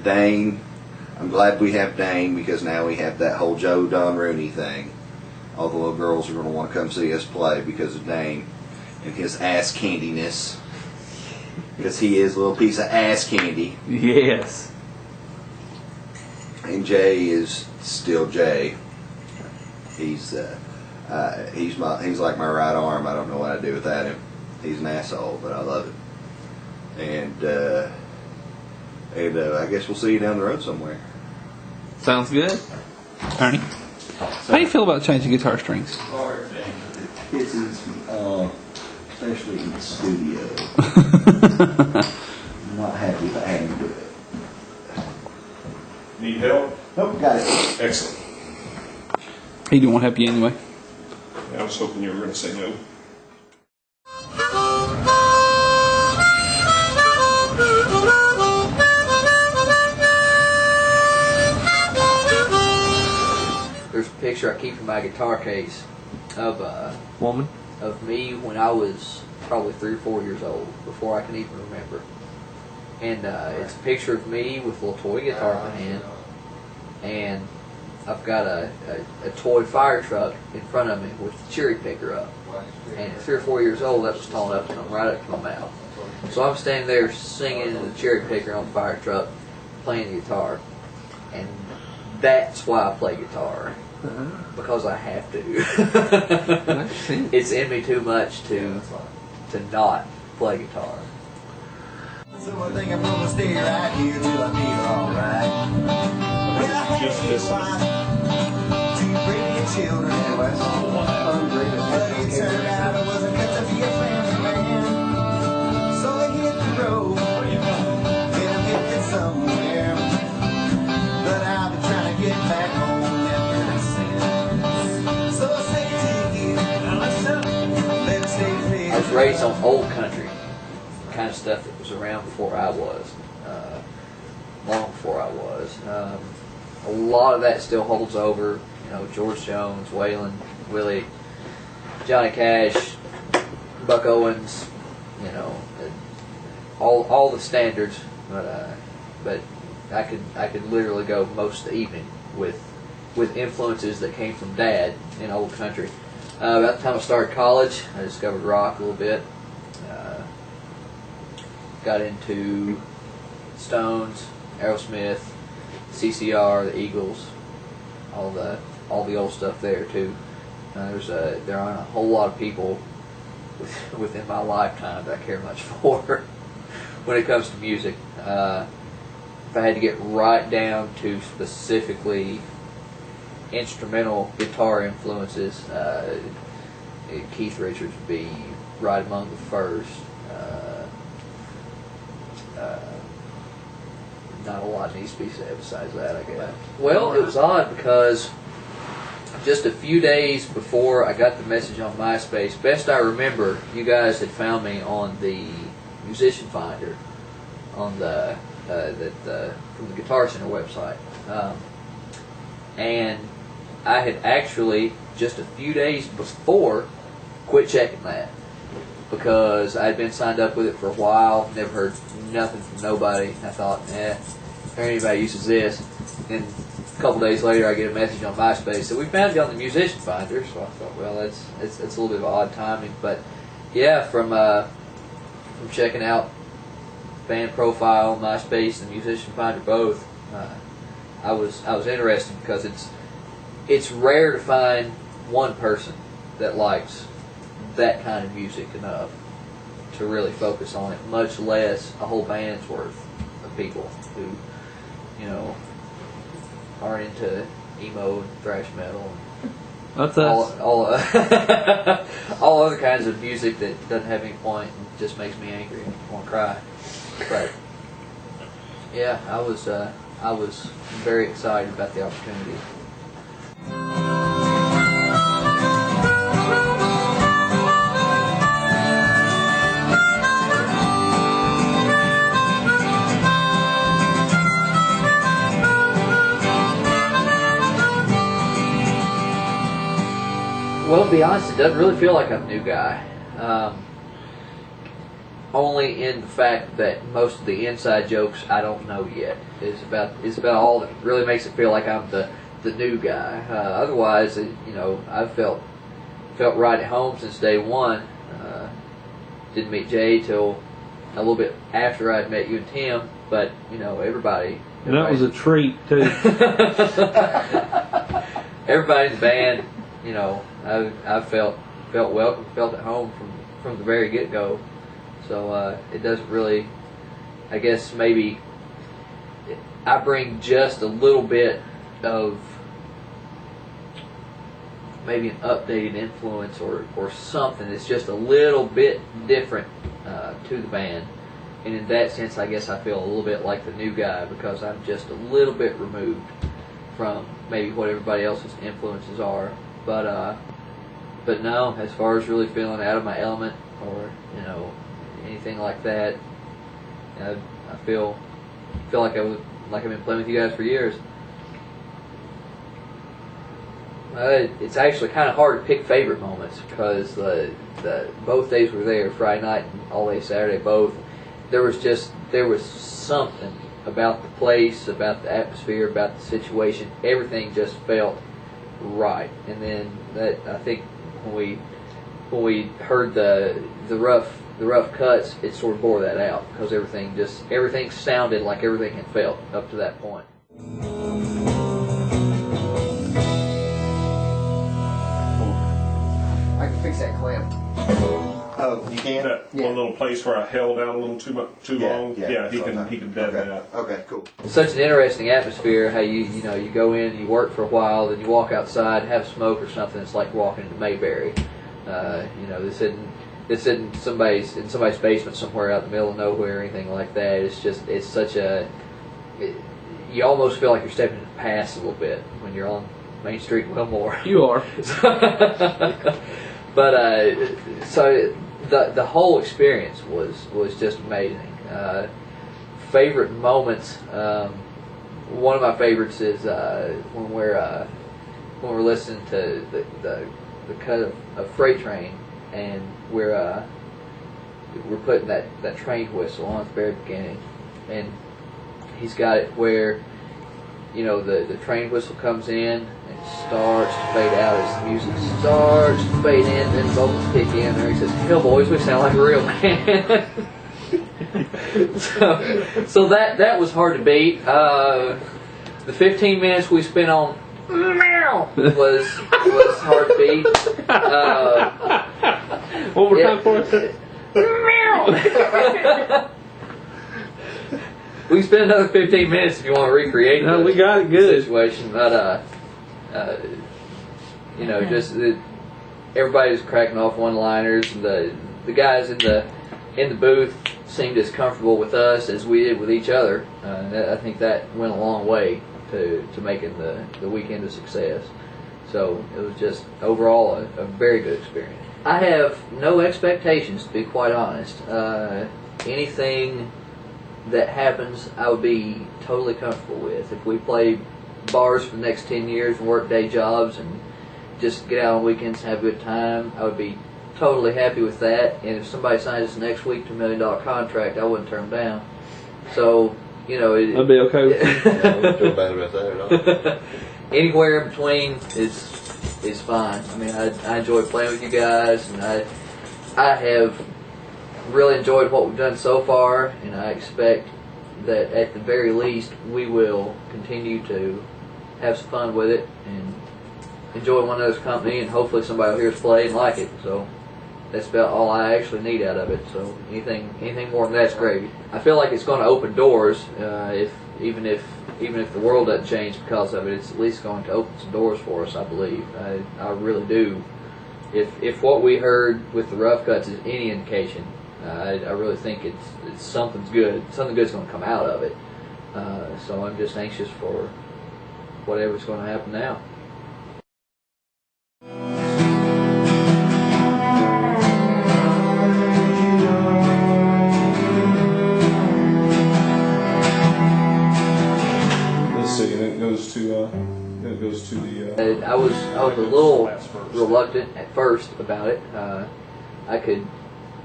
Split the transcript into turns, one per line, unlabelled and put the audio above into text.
Dane, I'm glad we have Dane because now we have that whole Joe Don Rooney thing. All the little girls are going to want to come see us play because of Dane and his ass candiness. Because he is a little piece of ass candy.
Yes.
And Jay is still Jay. He's like my right arm. I don't know what I'd do without him. He's an asshole, but I love it. And I guess we'll see you down the road somewhere.
Sounds good. Ernie, how do you feel about changing guitar strings?
It pisses me off, especially in the studio. I'm not happy about having to do it.
Need help?
Nope, got it.
Excellent.
He didn't want to help you anyway.
I was hoping you were going to say no.
There's a picture I keep in my guitar case of
Woman?
of me when I was probably 3 or 4 years old, before I can even remember. And it's a picture of me with a little toy guitar in my hand, and I've got a toy fire truck in front of me with the cherry picker up. And at 3 or 4 years old, that was tall enough to come right up to my mouth. So I'm standing there singing into the cherry picker on the fire truck, playing the guitar. And that's why I play guitar. Because I have to. It's in me too much to not play guitar.
So I think I'm gonna stay right here till I feel alright. Well, I had
Just this.
2 brilliant children, but it turned out I wasn't cut to be a family man. So I hit the road, and I'm headed somewhere. But I've been trying to get back home ever since. So I say to you, let's stay fair.
I was raised on old country, kind of stuff that was around before I was, long before I was. A lot of that still holds over. You know, George Jones, Waylon, Willie, Johnny Cash, Buck Owens. You know, all the standards. But I could literally go most of the evening with influences that came from Dad in old country. About the time I started college, I discovered rock a little bit. Got into Stones, Aerosmith, CCR, the Eagles, all the old stuff there too. There aren't a whole lot of people within my lifetime that I care much for when it comes to music. If I had to get right down to specifically instrumental guitar influences, Keith Richards would be right among the first. Not a lot needs to be said besides that, I guess. Well, it was odd because just a few days before I got the message on MySpace, best I remember, you guys had found me on the Musician Finder on the from the Guitar Center website, and I had actually just a few days before quit checking that because I had been signed up with it for a while, never heard nothing from nobody. I thought, if anybody uses this. And a couple days later, I get a message on MySpace that we found you on the Musician Finder. So I thought, well, it's a little bit of odd timing, but yeah, from checking out band profile, MySpace, and Musician Finder both, I was interested because it's rare to find one person that likes that kind of music enough to really focus on it, much less a whole band's worth of people who, you know, are into emo and thrash metal and
That's us.
all other kinds of music that doesn't have any point and just makes me angry and want to cry. But yeah, I was very excited about the opportunity. Well, to be honest, it doesn't really feel like I'm a new guy. only in the fact that most of the inside jokes I don't know yet. It's about all that really makes it feel like I'm the new guy. Otherwise, I've felt right at home since day one. Didn't meet Jay till a little bit after I'd met you and Tim, but everybody.
And that was a treat too.
Everybody in the band, I felt welcome, felt at home from the very get go. So it doesn't really, I guess maybe I bring just a little bit of maybe an updated influence or something that's just a little bit different to the band. And in that sense, I guess I feel a little bit like the new guy because I'm just a little bit removed from maybe what everybody else's influences are. But no, as far as really feeling out of my element or anything like that, I feel like I've been playing with you guys for years. It's actually kind of hard to pick favorite moments because the both days we were there, Friday night and all day Saturday, both. There was something about the place, about the atmosphere, about the situation. Everything just felt right. And then that I think when we heard the rough cuts, it sort of bore that out because everything sounded like everything had felt up to that point.
I can fix that clamp. Oh, you can?
That
Yeah.
one little place where I held out a little too long. Yeah, he
sometime.
can deaden
Okay.
that.
Okay, cool.
It's such an interesting atmosphere. How you go in, you work for a while, then you walk outside, have a smoke or something. It's like walking into Mayberry. This isn't somebody's basement somewhere out in the middle of nowhere or anything like that. It's such a. You almost feel like you're stepping into the past a little bit when you're on Main Street in Wilmore.
You are.
But so the whole experience was just amazing. Favorite moments. One of my favorites is when we're listening to the cut of Freight Train, and we're putting that train whistle on at the very beginning, and he's got it where the train whistle comes in and starts to fade out as the music starts to fade in, then vocals kick in there. He says, "Hell, boys, we sound like a real band." so that was hard to beat. The 15 minutes we spent on was hard to beat.
One more time for us.
We can spend another 15 minutes if you want to recreate.
No, we got it good.
Situation, but everybody was cracking off one-liners, and the guys in the booth seemed as comfortable with us as we did with each other. I think that went a long way to making the weekend a success. So it was just overall a very good experience. I have no expectations, to be quite honest. Anything that happens, I would be totally comfortable with. If we play bars for the next 10 years and work day jobs and just get out on weekends and have a good time, I would be totally happy with that. And if somebody signs us next week to $1 million contract, I wouldn't turn them down. So,
I'd be okay with it.
I don't feel bad about that at all.
Anywhere in between is fine. I mean, I enjoy playing with you guys, and I have really enjoyed what we've done so far, and I expect that at the very least we will continue to have some fun with it and enjoy one another's company, and hopefully somebody will hear us play and like it. So that's about all I actually need out of it. So anything more than that's gravy. I feel like it's going to open doors. Even if the world doesn't change because of it, it's at least going to open some doors for us. I believe. I really do. If what we heard with the rough cuts is any indication, I really think it's something's good. Something good's going to come out of it. So I'm just anxious for whatever's going to happen now.
Let's see, and it goes to the.
I was a little reluctant at first about it. I could